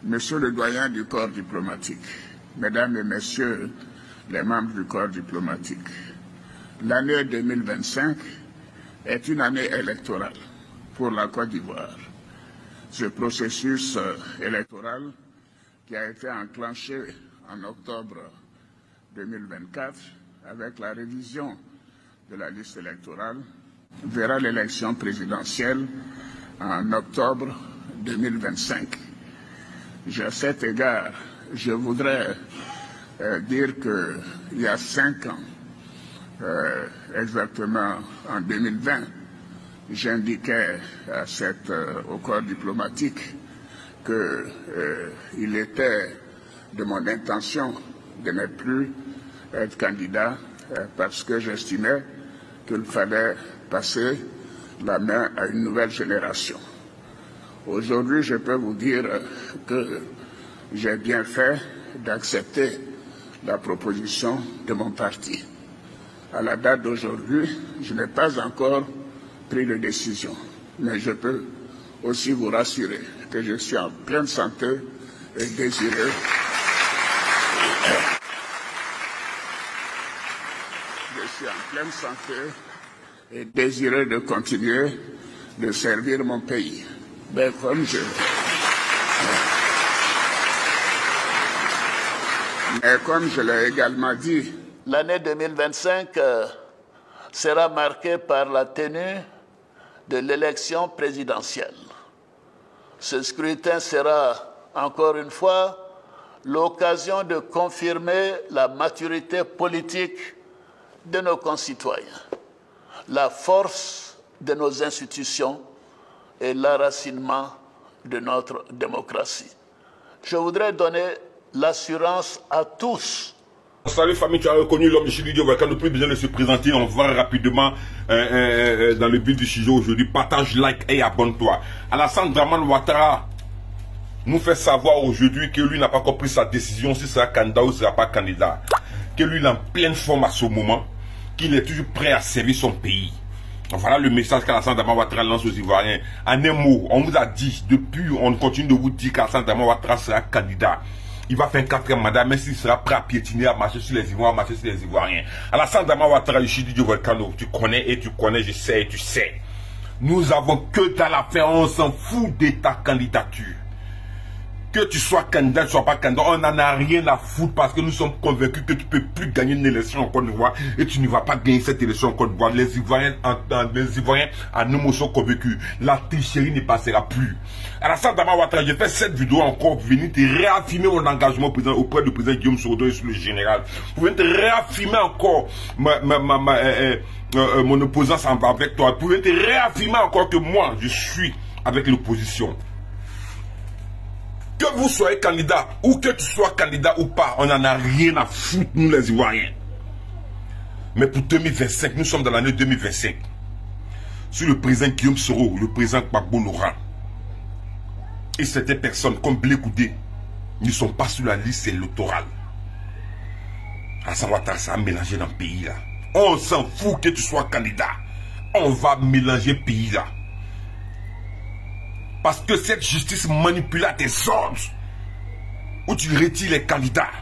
Monsieur le doyen du corps diplomatique, mesdames et messieurs les membres du corps diplomatique, l'année 2025 est une année électorale pour la Côte d'Ivoire. Ce processus électoral qui a été enclenché en octobre 2024 avec la révision de la liste électorale verra l'élection présidentielle en octobre 2025. À cet égard, je voudrais dire qu'il y a 5 ans, exactement en 2020, j'indiquais au corps diplomatique qu'il était de mon intention de ne plus être candidat parce que j'estimais qu'il fallait passer la main à une nouvelle génération. Aujourd'hui, je peux vous dire que j'ai bien fait d'accepter la proposition de mon parti. À la date d'aujourd'hui, je n'ai pas encore pris de décision, mais je peux aussi vous rassurer que je suis en pleine santé et désireux. Je suis en pleine santé et désireux de continuer de servir mon pays. Mais comme je l'ai également dit, l'année 2025 sera marquée par la tenue de l'élection présidentielle. Ce scrutin sera, encore une fois, l'occasion de confirmer la maturité politique de nos concitoyens, la force de nos institutions et l'enracinement de notre démocratie. Je voudrais donner l'assurance à tous. Salut famille, tu as reconnu l'homme de Chididio Volcano, plus besoin de se présenter, on va rapidement dans le but du sujet aujourd'hui. Partage, like et abonne-toi. Alassane Dramane Ouattara nous fait savoir aujourd'hui que lui n'a pas compris sa décision, si sera candidat ou ne sera pas candidat. Que lui il est en pleine forme à ce moment, qu'il est toujours prêt à servir son pays. Voilà le message qu'Alassane Dramane Ouattara lance aux Ivoiriens. En un mot, on vous a dit, depuis, on continue de vous dire qu'Alassane Dramane Ouattara sera candidat. Il va faire un 4e mandat, même s'il sera prêt à piétiner, à marcher sur les Ivoiriens, à marcher sur les Ivoiriens. Alassane Dramane Ouattara, Chididio Volcano, tu connais et tu connais, je sais et tu sais. Nous avons que t'as la faire, on s'en fout de ta candidature. Que tu sois candidat, tu ne sois pas candidat, on n'en a rien à foutre parce que nous sommes convaincus que tu ne peux plus gagner une élection en Côte d'Ivoire et tu ne vas pas gagner cette élection en Côte d'Ivoire. Les Ivoiriens en nous sont convaincus. La tricherie ne passera plus. Alassane Dramane Ouattara, j'ai fait cette vidéo encore pour venir te réaffirmer mon engagement auprès du président Guillaume Soro et sur le général. Pour venir te réaffirmer encore mon opposance avec toi. Pour venir te réaffirmer encore que moi, je suis avec l'opposition. Que vous soyez candidat ou que tu sois candidat ou pas, on n'en a rien à foutre, nous les Ivoiriens. Mais pour 2025, nous sommes dans l'année 2025. Sur le président Guillaume Soro, le président Gbagbo Laurent, et certaines personnes comme Blé Goudé ne sont pas sur la liste électorale. Alassane Ouattara, ça a mélangé dans le pays là. On s'en fout que tu sois candidat. On va mélanger le pays là. Parce que cette justice manipule tes ordres, où tu retires les candidats.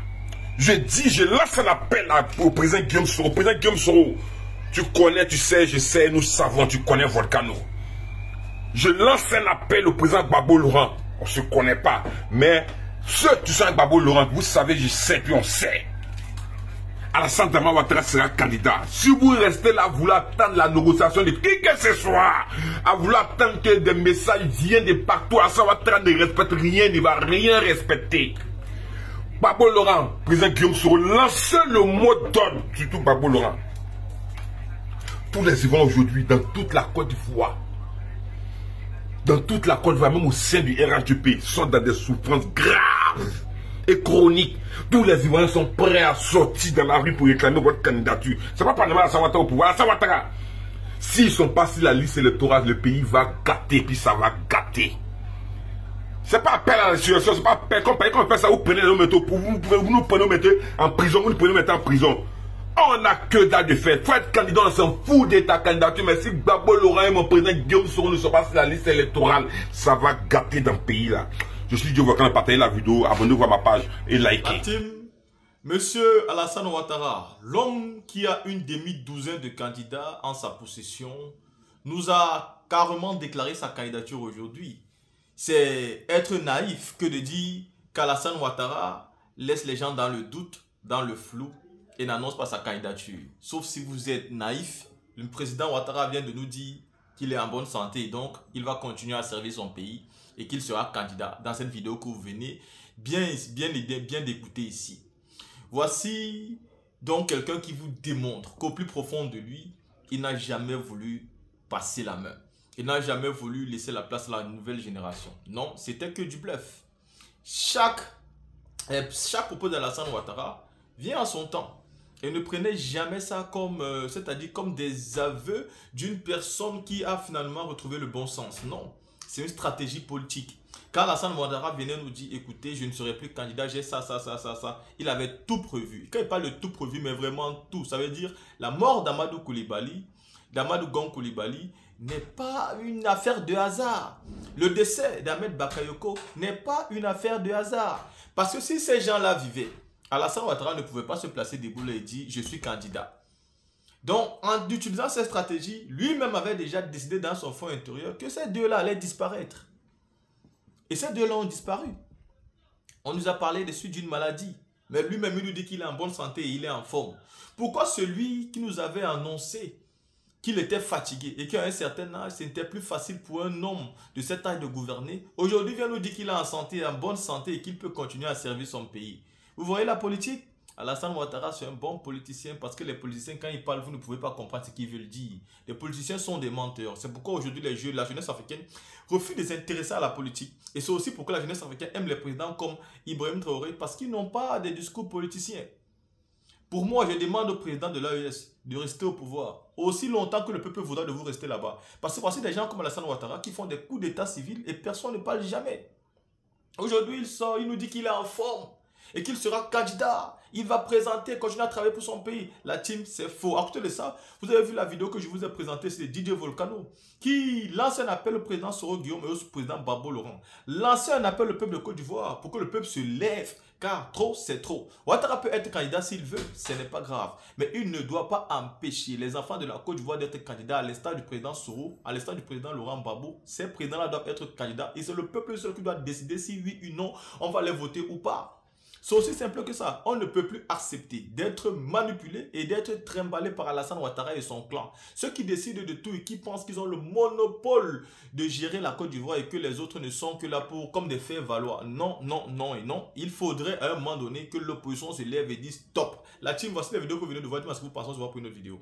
Je dis, je lance un appel au président Guillaume Soro. Président Guillaume Soro, tu connais, tu sais, je sais, nous savons, tu connais Volcano. Je lance un appel au président Gbagbo Laurent. On ne se connaît pas, mais ceux qui sont avec Gbagbo Laurent, vous savez, je sais, puis on sait. Alassane Dramane Ouattara sera candidat. Si vous restez là, vous voulez attendre la négociation de qui que ce soit, à vouloir attendre que des messages viennent de partout, Alassane Ouattara ne respecte rien, il ne va rien respecter. Gbagbo Laurent, président Guillaume Soro, lancez le mot d'ordre, surtout Gbagbo Laurent. Tous les Ivoiriens aujourd'hui, dans toute la Côte d'Ivoire, même au sein du RHDP, sont dans des souffrances graves et chroniques. Tous les Ivoiriens sont prêts à sortir dans la rue pour réclamer votre candidature. C'est pas par Alassane Ouattara au pouvoir. Alassane Ouattara, s'ils sont pas sur la liste électorale, le pays va gâter, puis ça va gâter. C'est pas appel à la situation, c'est pas appel. Quand on fait ça, vous prenez nos métaux, vous nous prenez mettre en prison, vous nous prenez mettre en prison. On n'a que dalle de faire. Faut être candidat, on s'en fout de ta candidature. Mais si Gbagbo Laurent et mon président Guillaume Soro ne sont pas sur la liste électorale, ça va gâter dans le pays là. Je suis Dieu Volcan, partagez la vidéo, abonnez-vous à ma page et likez. La team, Monsieur Alassane Ouattara, l'homme qui a une demi-douzaine de candidats en sa possession, nous a carrément déclaré sa candidature aujourd'hui. C'est être naïf que de dire qu'Alassane Ouattara laisse les gens dans le doute, dans le flou et n'annonce pas sa candidature. Sauf si vous êtes naïf, le président Ouattara vient de nous dire qu'il est en bonne santé et donc il va continuer à servir son pays et qu'il sera candidat dans cette vidéo que vous venez bien d'écouter ici. Voici donc quelqu'un qui vous démontre qu'au plus profond de lui, il n'a jamais voulu passer la main. Il n'a jamais voulu laisser la place à la nouvelle génération. Non, c'était que du bluff. Chaque propos d'Alassane Ouattara vient à son temps. Et ne prenez jamais ça comme, c'est-à-dire comme des aveux d'une personne qui a finalement retrouvé le bon sens. Non, c'est une stratégie politique. Quand Alassane Ouattara venait nous dire, écoutez, je ne serai plus candidat, j'ai ça, il avait tout prévu. Quand il parle de tout prévu, mais vraiment tout, ça veut dire la mort d'Amadou Coulibaly, d'Amadou Gon Coulibaly, n'est pas une affaire de hasard. Le décès d'Ahmed Bakayoko n'est pas une affaire de hasard. Parce que si ces gens-là vivaient, Alassane Ouattara ne pouvait pas se placer debout et dire « je suis candidat ». Donc, en utilisant cette stratégie, lui-même avait déjà décidé dans son fond intérieur que ces deux-là allaient disparaître. Et ces deux-là ont disparu. On nous a parlé des suites d'une maladie. Mais lui-même, il nous dit qu'il est en bonne santé et il est en forme. Pourquoi celui qui nous avait annoncé qu'il était fatigué et qu'à un certain âge, ce n'était plus facile pour un homme de cet âge de gouverner, aujourd'hui vient nous dire qu'il est en santé, en bonne santé et qu'il peut continuer à servir son pays. Vous voyez la politique? Alassane Ouattara, c'est un bon politicien parce que les politiciens, quand ils parlent, vous ne pouvez pas comprendre ce qu'ils veulent dire. Les politiciens sont des menteurs. C'est pourquoi aujourd'hui, la jeunesse africaine refuse de s'intéresser à la politique. Et c'est aussi pourquoi la jeunesse africaine aime les présidents comme Ibrahim Traoré parce qu'ils n'ont pas des discours politiciens. Pour moi, je demande au président de l'AES de rester au pouvoir aussi longtemps que le peuple voudra de vous rester là-bas. Parce que voici des gens comme Alassane Ouattara qui font des coups d'état civil et personne ne parle jamais. Aujourd'hui, il sort, il nous dit qu'il est en forme et qu'il sera candidat. Il va présenter, continuer à travailler pour son pays. La team, c'est faux. À côté de ça, vous avez vu la vidéo que je vous ai présentée, c'est DJ Volcano, qui lance un appel au président Soro Guillaume et au président Babo Laurent. Lance un appel au peuple de Côte d'Ivoire pour que le peuple se lève, car trop, c'est trop. Ouattara peut être candidat s'il veut, ce n'est pas grave. Mais il ne doit pas empêcher les enfants de la Côte d'Ivoire d'être candidats à l'instar du président Soro, à l'instar du président Laurent Gbagbo. Ces présidents-là doivent être candidats et c'est le peuple seul qui doit décider si oui ou non on va les voter ou pas. C'est aussi simple que ça. On ne peut plus accepter d'être manipulé et d'être trimballé par Alassane Ouattara et son clan. Ceux qui décident de tout et qui pensent qu'ils ont le monopole de gérer la Côte d'Ivoire et que les autres ne sont que là pour comme des faits valoir. Non, non, non et non. Il faudrait à un moment donné que l'opposition se lève et dise stop. La team, voici la vidéo que vous venez de voir. Dites-moi ce que vous pensez, on se voit pour une autre vidéo.